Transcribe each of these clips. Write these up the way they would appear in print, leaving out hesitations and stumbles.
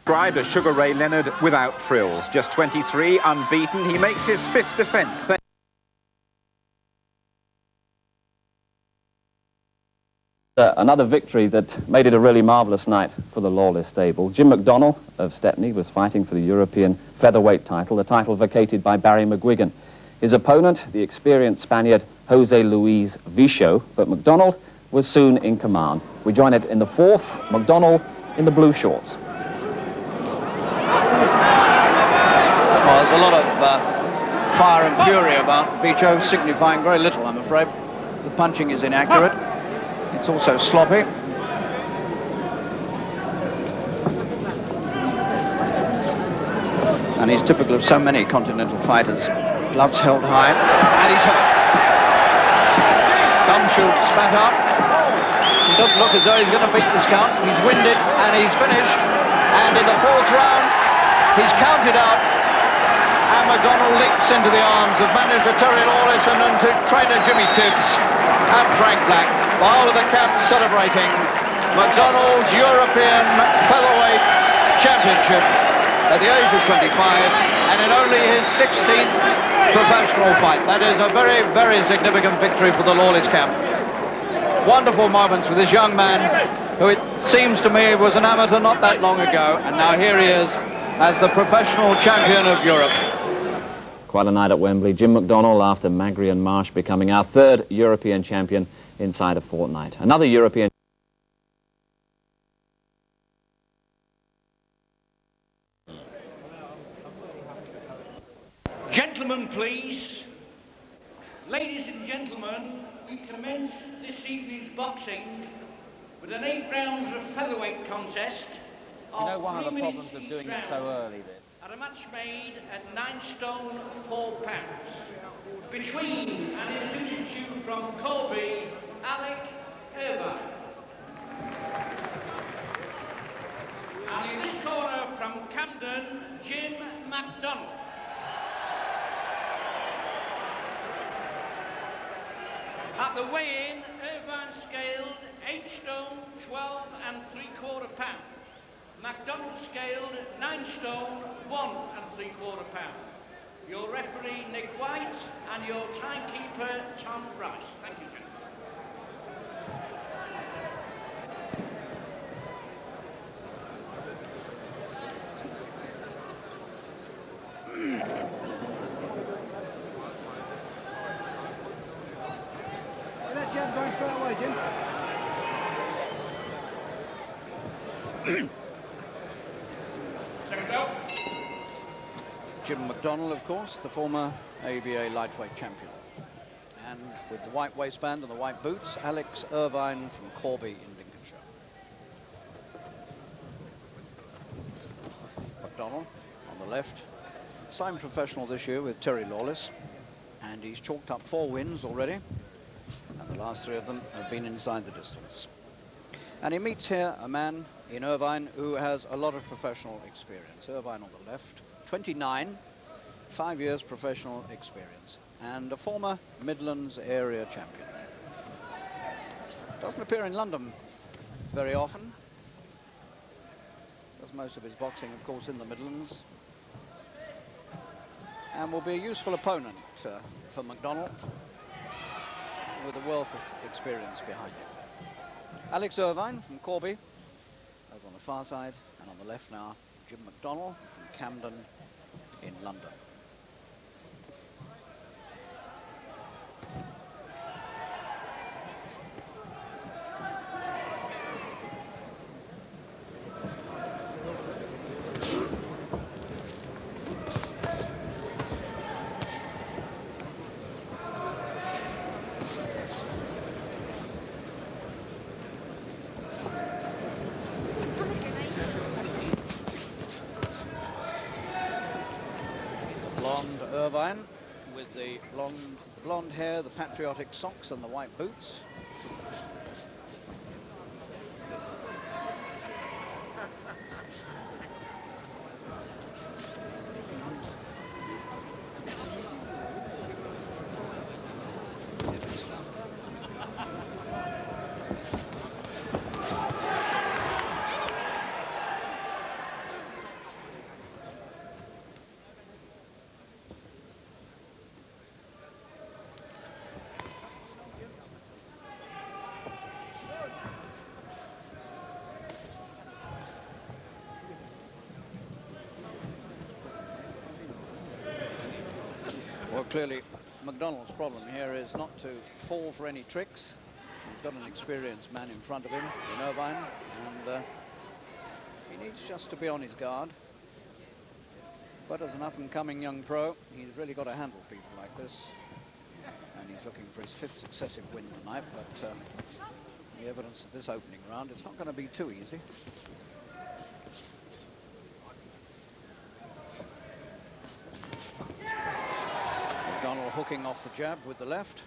Described as Sugar Ray Leonard without frills. Just 23, unbeaten. He makes his 5th defence. Another victory that made it a really marvellous night for the Lawless stable. Jim McDonnell of Stepney was fighting for the European featherweight title, the title vacated by Barry McGuigan. His opponent, the experienced Spaniard Jose Luis Vicho, but McDonnell was soon in command. We join it in the 4th, McDonnell in the blue shorts. Well, there's a lot of fire and fury about Vicho, signifying very little, I'm afraid. The punching is inaccurate. It's also sloppy. And he's typical of so many continental fighters. Gloves held high, and he's hurt. Gumshoe spat out. He doesn't look as though he's going to beat this count. He's winded, and he's finished. And in the 4th round, he's counted out. And McDonnell leaps into the arms of manager Terry Lawless and into trainer Jimmy Tibbs and Frank Black. The whole of the camp celebrating McDonnell's European Featherweight Championship at the age of 25 and in only his 16th professional fight. That is a very, very significant victory for the Lawless camp. Wonderful moments with this young man who it seems to me was an amateur not that long ago, and now here he is as the professional champion of Europe. Quite a night at Wembley. Jim McDonnell, after Magrian Marsh, becoming our 3rd European champion inside a fortnight. Another European... Gentlemen, please. Ladies and gentlemen, we commence this evening's boxing with an 8 rounds of featherweight contest. You know one of the problems of doing it so early, this. At a match made at 9 stone 4 pounds. Between, and introduces you from Corby, Alec Irvine. And in this corner from Camden, Jim McDonnell. At the weigh-in, Irvine scaled 8 stone 12 3/4 pounds. McDonnell scaled 9 stone 1 3/4 pounds. Your referee Nick White and your timekeeper Tom Rice. Thank you, gentlemen. Jim, going straight away, Jim. Jim McDonnell, of course, the former ABA lightweight champion. And with the white waistband and the white boots, Alex Irvine from Corby in Lincolnshire. McDonnell on the left, signed professional this year with Terry Lawless, and he's chalked up 4 wins already, and the last 3 of them have been inside the distance. And he meets here a man in Irvine who has a lot of professional experience. Irvine on the left, 29, 5 years professional experience, and a former Midlands area champion. Doesn't appear in London very often. Does most of his boxing, of course, in the Midlands. And will be a useful opponent for McDonnell, with a wealth of experience behind him. Alex Irvine from Corby, over on the far side, and on the left now, Jim McDonnell from Camden in London. Irvine with the blonde hair, the patriotic socks and the white boots. Well, clearly, McDonald's problem here is not to fall for any tricks. He's got an experienced man in front of him in Irvine, and he needs just to be on his guard. But as an up-and-coming young pro, he's really got to handle people like this. And he's looking for his 5th successive win tonight, but the evidence of this opening round, it's not going to be too easy. McDonald hooking off the jab with the left.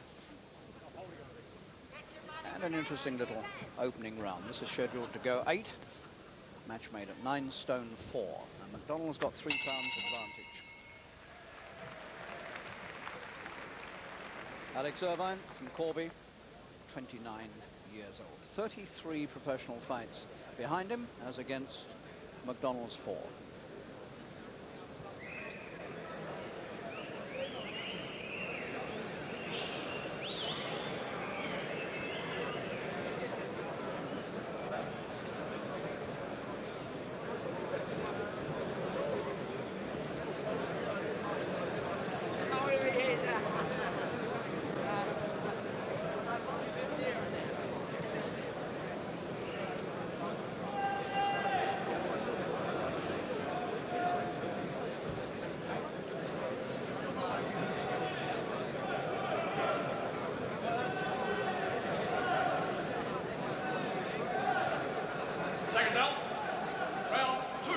And an interesting little opening round. This is scheduled to go 8. Match made at 9 stone 4. And McDonald's got 3 pounds advantage. Alex Irvine from Corby, 29 years old. 33 professional fights behind him, as against McDonald's 4. Second out. Round 2.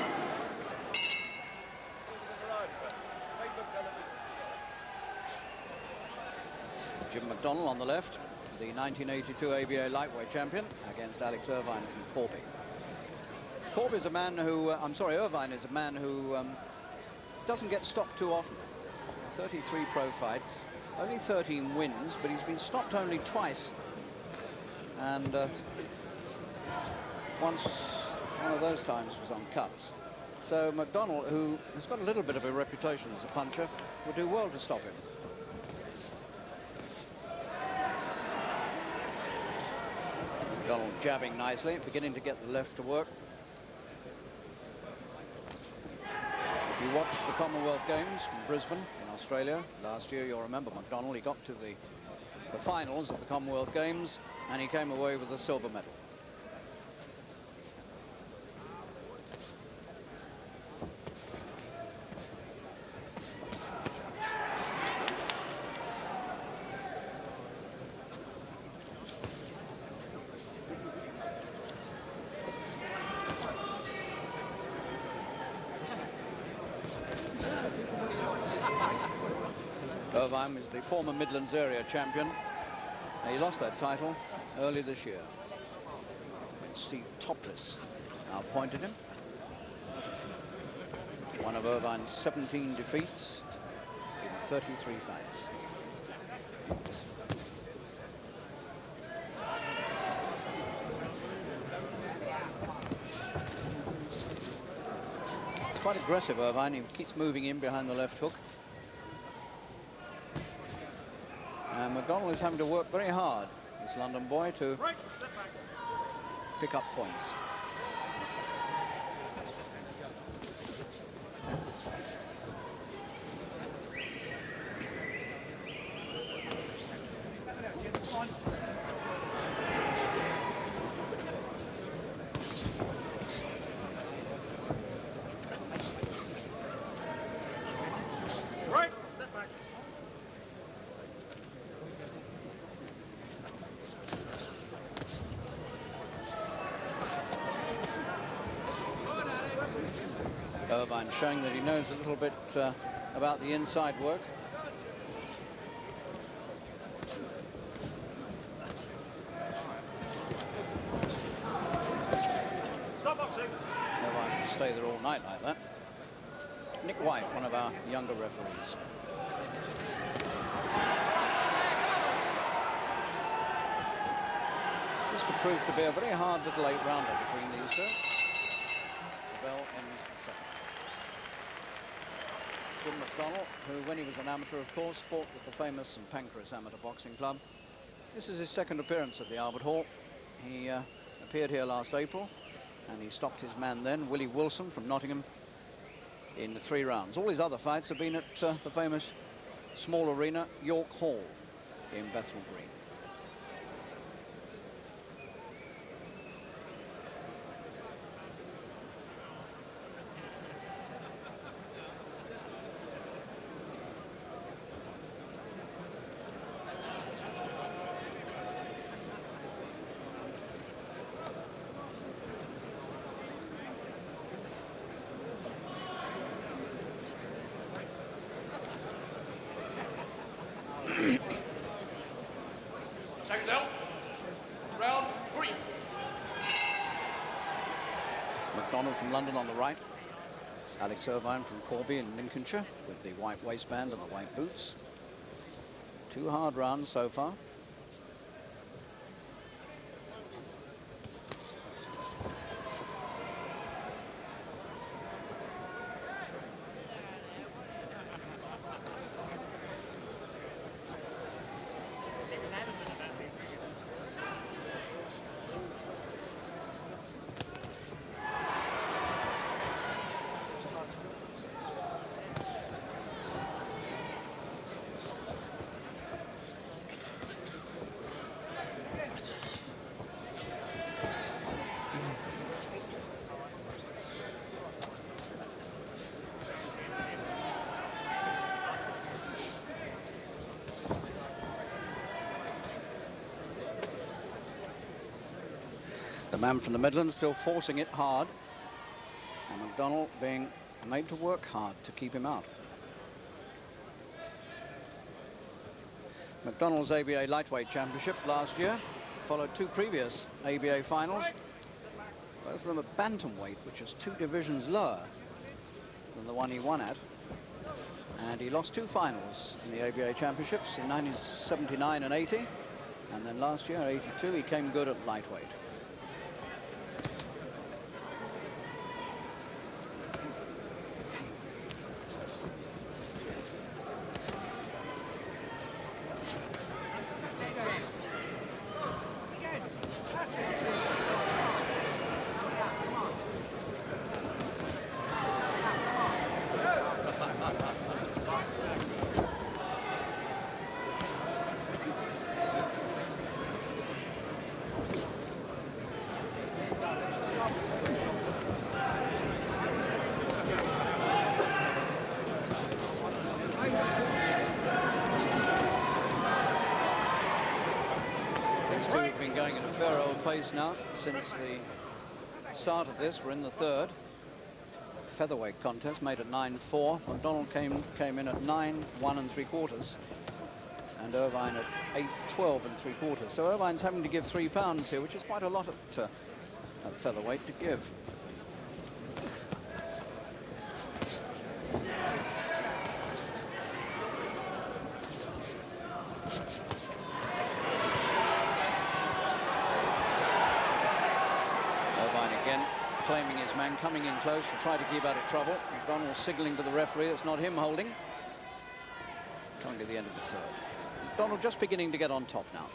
Jim McDonnell on the left, the 1982 ABA lightweight champion, against Alex Irvine from Corby. Corby's a man who, Irvine is a man who doesn't get stopped too often. 33 pro fights, only 13 wins, but he's been stopped only twice. And once, one of those times was on cuts. So McDonnell, who has got a little bit of a reputation as a puncher, will do well to stop him. McDonnell jabbing nicely, beginning to get the left to work. If you watched the Commonwealth Games from Brisbane in Australia last year, you'll remember McDonnell. He got to the finals of the Commonwealth Games, and he came away with a silver medal. Irvine is the former Midlands area champion. He lost that title early this year when Steve Topless now appointed him. One of Irvine's 17 defeats in 33 fights. It's quite aggressive, Irvine. He keeps moving in behind the left hook. And McDonnell is having to work very hard, this London boy, to pick up points. Irvine showing that he knows a little bit about the inside work. Irvine can stay there all night like that. Nick White, one of our younger referees. This could prove to be a very hard little 8-rounder between these two. The bell ends the second. Jim McDonnell, who, when he was an amateur, of course, fought with the famous St Pancras Amateur Boxing Club. This is his second appearance at the Albert Hall. He appeared here last April, and he stopped his man then, Willie Wilson from Nottingham, in 3 rounds. All his other fights have been at the famous small arena, York Hall in Bethnal Green. Seconds out. Round 3. McDonald from London on the right. Alex Irvine from Corby in Lincolnshire with the white waistband and the white boots. 2 hard rounds so far. The man from the Midlands still forcing it hard, and McDonald being made to work hard to keep him out. McDonald's ABA Lightweight Championship last year followed 2 previous ABA finals, both of them at bantamweight, which is 2 divisions lower than the one he won at. And he lost 2 finals in the ABA Championships in 1979 and 80, and then last year, 82, he came good at lightweight. Going at a fair old pace now since the start of this. We're in the 3rd featherweight contest, made at 9-4. McDonald came in at 9-1 3/4, and Irvine at 8-12 3/4. So Irvine's having to give 3 pounds here, which is quite a lot at featherweight to give. Claiming his man, coming in close to try to keep out of trouble. McDonald signalling to the referee it's not him holding. Coming to the end of the 3rd. McDonald just beginning to get on top now.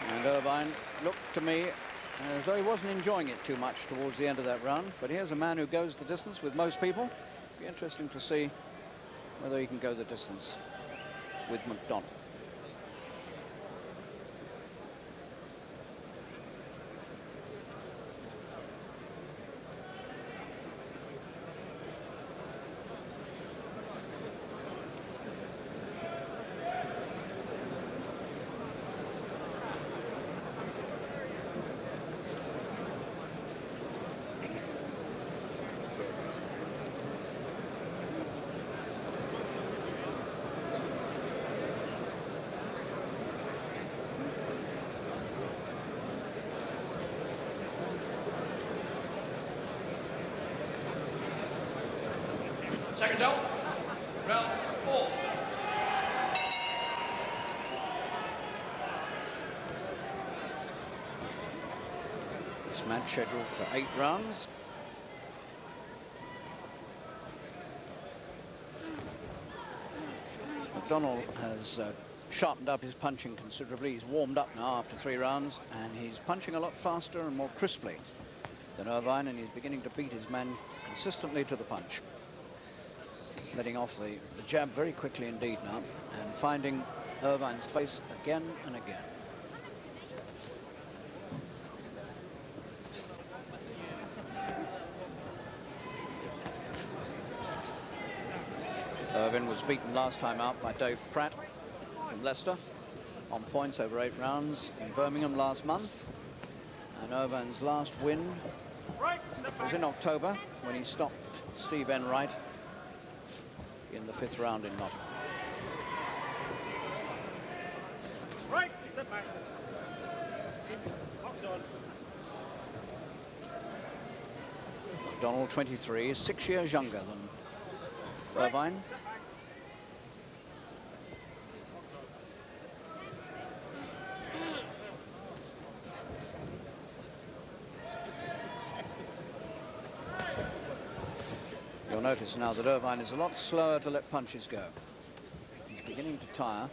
And Irvine looked to me as though he wasn't enjoying it too much towards the end of that round. But here's a man who goes the distance with most people. Be interesting to see whether he can go the distance with McDonald. Seconds out. Round 4. This match scheduled for 8 rounds. McDonald has sharpened up his punching considerably. He's warmed up now after 3 rounds, and he's punching a lot faster and more crisply than Irvine, and he's beginning to beat his man consistently to the punch. letting off the jab very quickly indeed now, and finding Irvine's face again and again. Irvine was beaten last time out by Dave Pratt from Leicester on points over 8 rounds in Birmingham last month. And Irvine's last win was in October when he stopped Steve Enright in the 5th round in Nottingham. Right, step back. Box on. Donald, 23, 6 years younger than Irvine. You'll notice now that Irvine is a lot slower to let punches go. He's beginning to tire,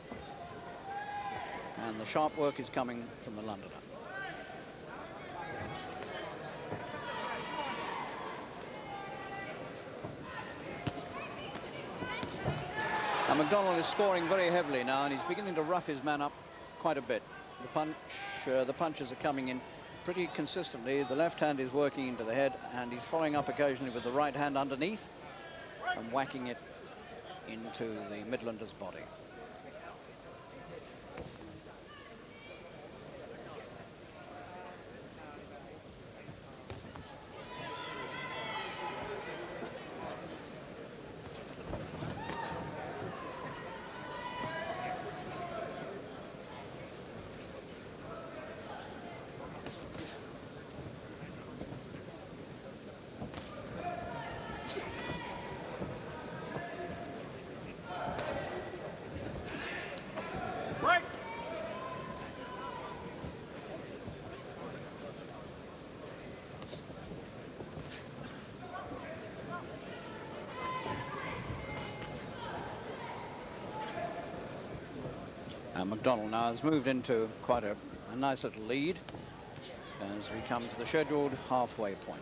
and the sharp work is coming from the Londoner. And McDonald is scoring very heavily now, and he's beginning to rough his man up quite a bit. The punches are coming in pretty consistently. The left hand is working into the head, and he's following up occasionally with the right hand underneath and whacking it into the Midlander's body. And McDonald now has moved into quite a nice little lead as we come to the scheduled halfway point.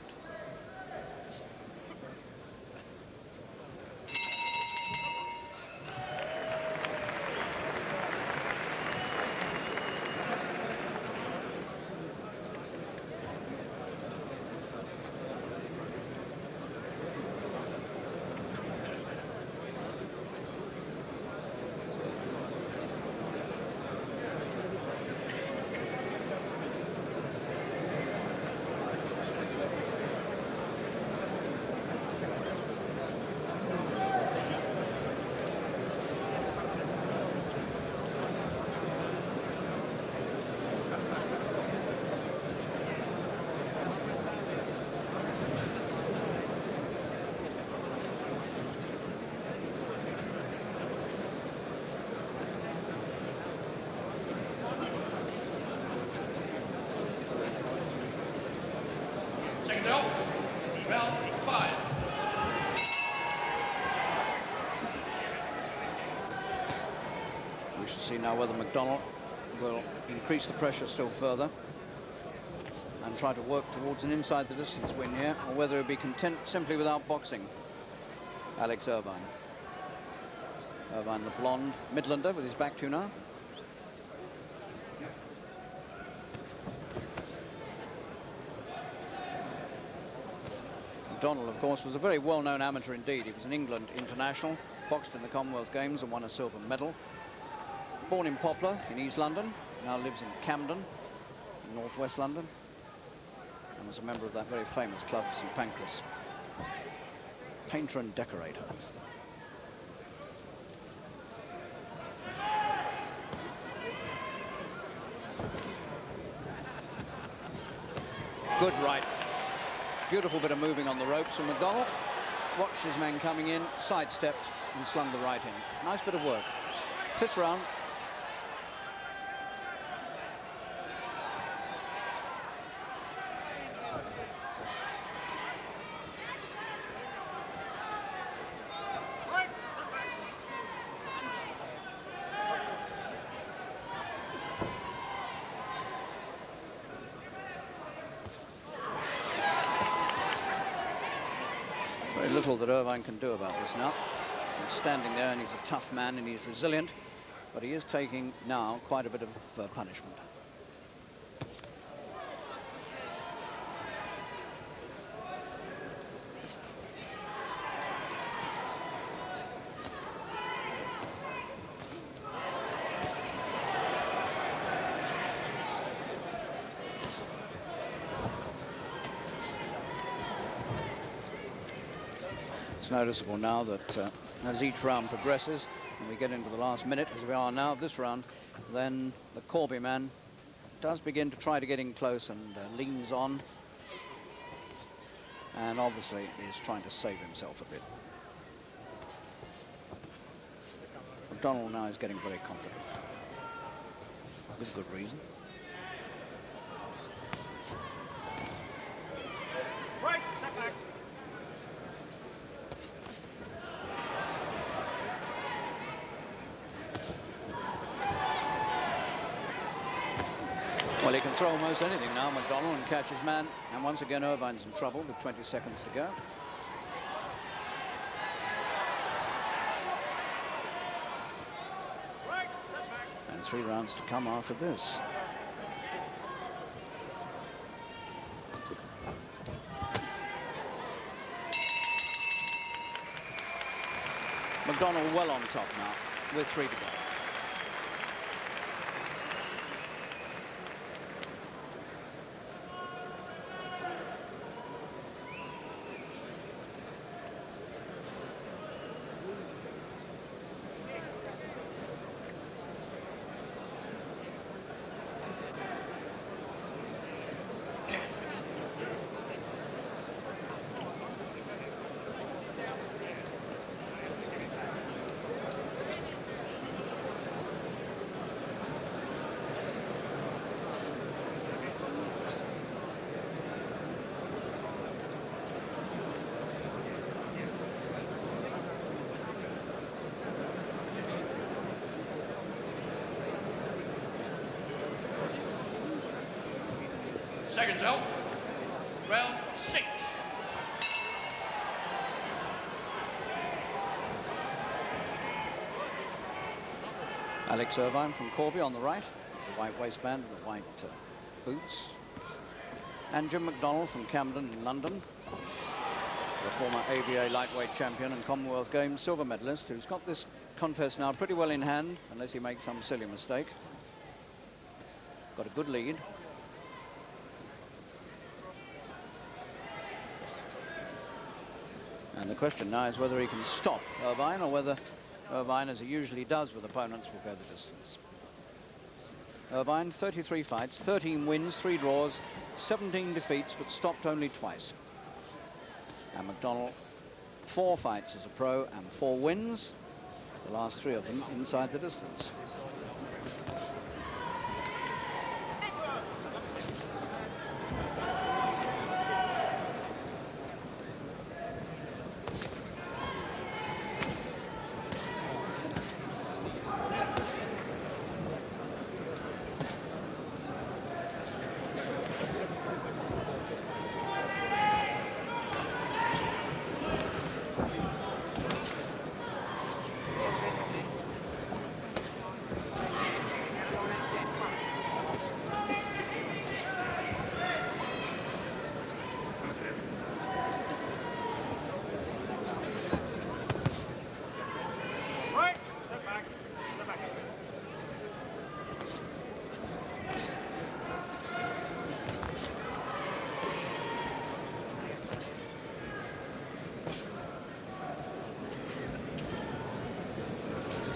Second out. Round 5. We shall see now whether McDonald will increase the pressure still further and try to work towards an inside the distance win here, or whether he'll be content simply with outboxing Alex Irvine. Irvine, the blonde Midlander, with his back to now. McDonald, of course, was a very well-known amateur indeed. He was an England international, boxed in the Commonwealth Games and won a silver medal. Born in Poplar in East London, now lives in Camden in northwest London, and was a member of that very famous club, St Pancras. Painter and decorator. Good right. Beautiful bit of moving on the ropes from McDonald. Watched his man coming in, sidestepped and slung the right in. Nice bit of work. 5th round. Very little that Irvine can do about this now. He's standing there and he's a tough man and he's resilient, but he is taking now quite a bit of punishment. It's noticeable now that as each round progresses, and we get into the last minute, as we are now of this round, then the Corby man does begin to try to get in close and leans on, and obviously is trying to save himself a bit. McDonald now is getting very confident, with good reason. Right, step back. Well, he can throw almost anything now, McDonald, and catch his man. And once again, Irvine's in trouble with 20 seconds to go. Right, step back. And 3 rounds to come after this. McDonald well on top now, with 3 to go. Seconds out. Round 6. Alex Irvine from Corby on the right, the white waistband and the white boots. And Jim McDonald from Camden in London, the former ABA lightweight champion and Commonwealth Games silver medalist, who's got this contest now pretty well in hand, unless he makes some silly mistake. Got a good lead. And the question now is whether he can stop Irvine, or whether Irvine, as he usually does with opponents, will go the distance. Irvine, 33 fights, 13 wins, 3 draws, 17 defeats, but stopped only twice. And McDonald, 4 fights as a pro and 4 wins, the last 3 of them inside the distance. Right, step back. Step back.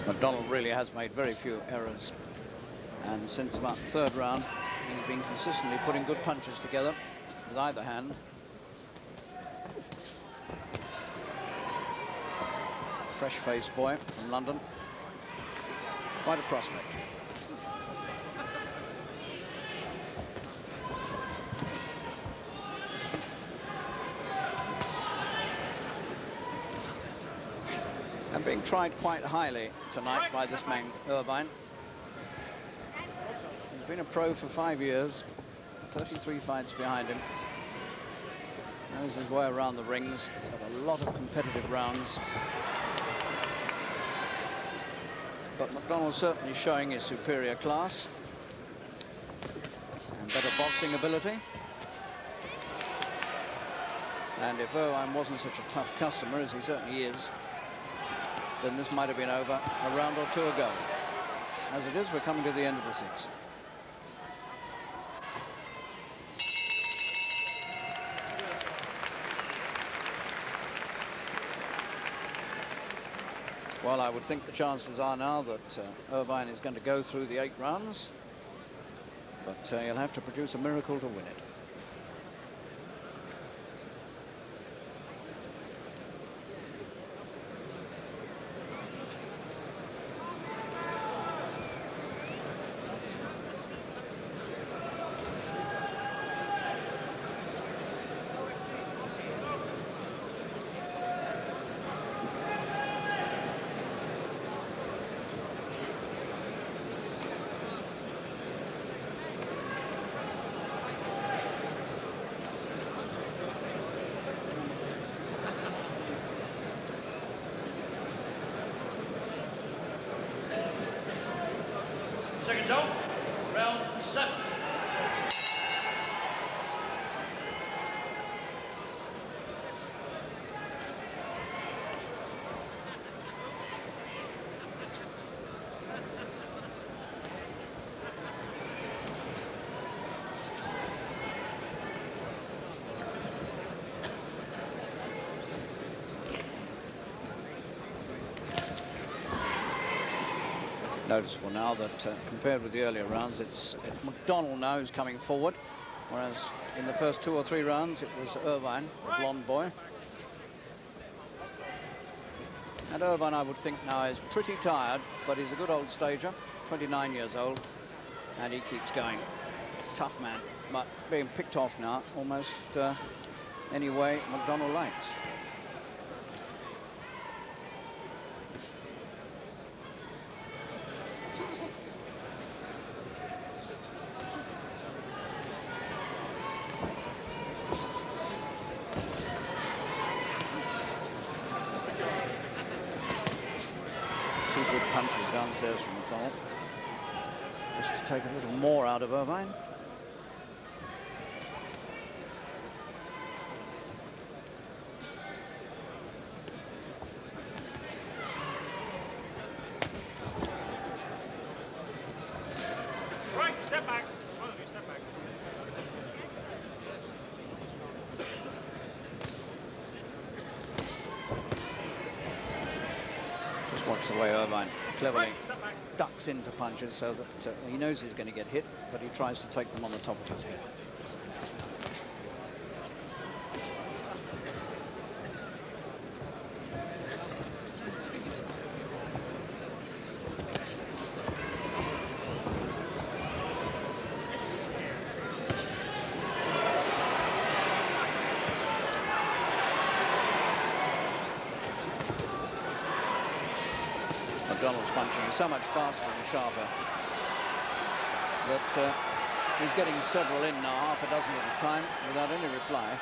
McDonald really has made very few errors, and since about the 3rd round he's been consistently putting good punches together with either hand. Fresh-faced boy from London, quite a prospect. And being tried quite highly tonight by this man, Irvine. He's been a pro for 5 years, 33 fights behind him. Knows his way around the rings. He's had a lot of competitive rounds. But McDonald certainly showing his superior class and better boxing ability. And if Irvine wasn't such a tough customer, as he certainly is, then this might have been over a round or two ago. As it is, we're coming to the end of the 6th. Well, I would think the chances are now that Irvine is going to go through the 8 rounds, but he'll have to produce a miracle to win it. Seconds out. Round 7. Noticeable now that compared with the earlier rounds, it's McDonald now who's coming forward, whereas in the first 2 or 3 rounds it was Irvine, the blonde boy. And Irvine, I would think now, is pretty tired, but he's a good old stager, 29 years old, and he keeps going. Tough man, but being picked off now almost any way McDonald likes. Good punches downstairs from McDonald, just to take a little more out of Irvine. Right, step back. One of you, step back. Just watch the way Irvine cleverly ducks into punches so that he knows he's going to get hit, but he tries to take them on the top of his head. McDonald's punching is so much faster and sharper that he's getting several in now, half a dozen at a time, without any reply.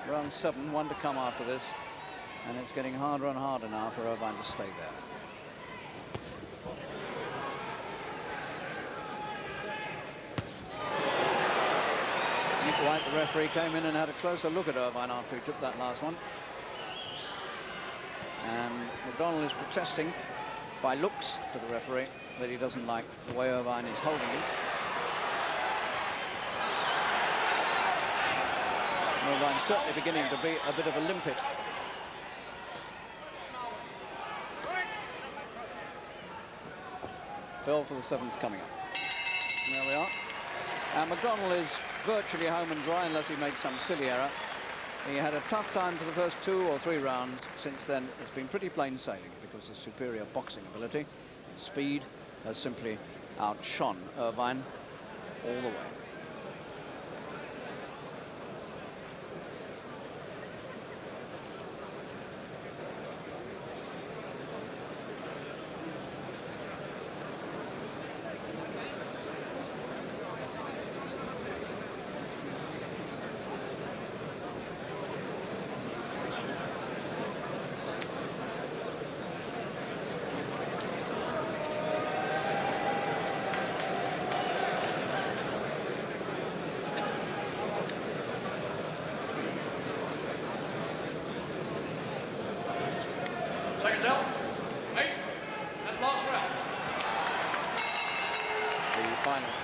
Round 7, 1 to come after this, and it's getting harder and harder now for Irvine to stay there. Nick White, the referee, came in and had a closer look at Irvine after he took that last one. And McDonald is protesting by looks to the referee that he doesn't like the way Irvine is holding him. Irvine's certainly beginning to be a bit of a limpet. Bell for the 7th coming up. There we are. And McDonald is virtually home and dry unless he makes some silly error. He had a tough time for the first 2 or 3 rounds. Since then, it's been pretty plain sailing because of superior boxing ability and speed has simply outshone Irvine all the way.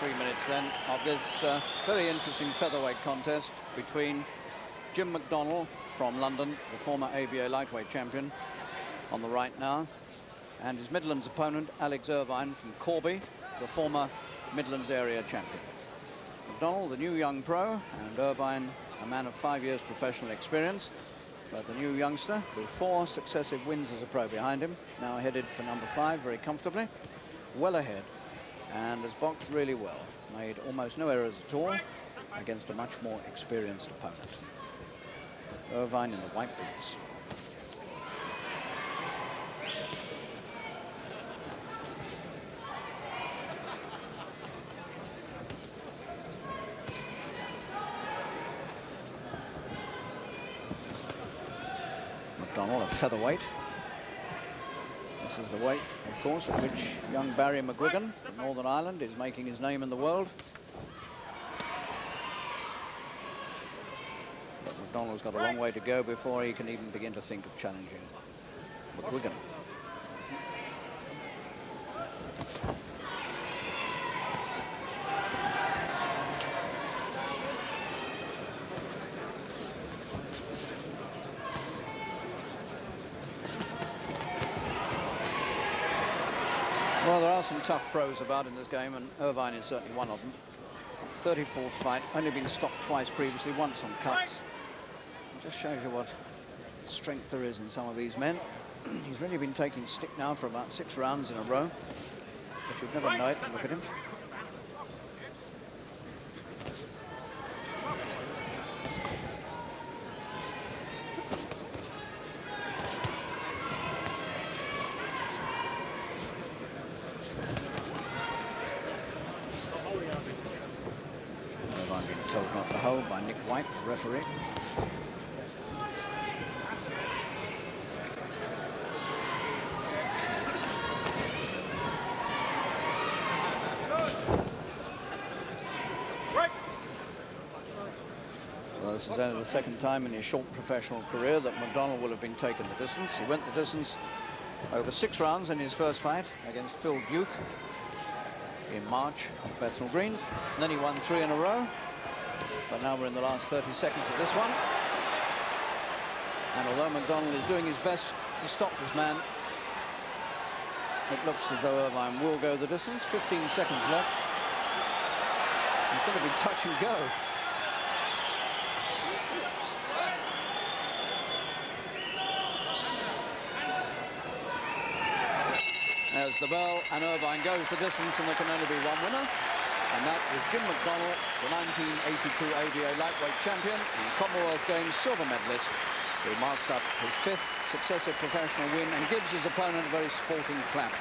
3 minutes then of this very interesting featherweight contest between Jim McDonnell from London, the former ABA lightweight champion, on the right now, and his Midlands opponent, Alex Irvine from Corby, the former Midlands area champion. McDonnell, the new young pro, and Irvine, a man of 5 years professional experience, but the new youngster with 4 successive wins as a pro behind him, now headed for number 5 very comfortably, well ahead, and has boxed really well, made almost no errors at all against a much more experienced opponent. Irvine in the white boots. McDonnell, a featherweight. This is the weight, of course, at which young Barry McGuigan from Northern Ireland is making his name in the world. But McDonnell's got a long way to go before he can even begin to think of challenging McGuigan. Well, there are some tough pros about in this game, and Irvine is certainly one of them. 34th fight, only been stopped twice previously, once on cuts. It just shows you what strength there is in some of these men. He's really been taking stick now for about 6 rounds in a row, but you'd never know it to look at him. Irvine being told not to hold by Nick White, the referee. Well, this is only the second time in his short professional career that McDonnell will have been taking the distance. He went the distance over 6 rounds in his first fight against Phil Duke in March at Bethnal Green. And then he won 3 in a row. But now we're in the last 30 seconds of this one. And although McDonnell is doing his best to stop this man, it looks as though Irvine will go the distance. 15 seconds left. It's going to be touch and go. There's the bell, and Irvine goes the distance, and there can only be one winner. And that was Jim McDonnell, the 1982 ABA lightweight champion and Commonwealth Games silver medalist, who marks up his 5th successive professional win and gives his opponent a very sporting clap.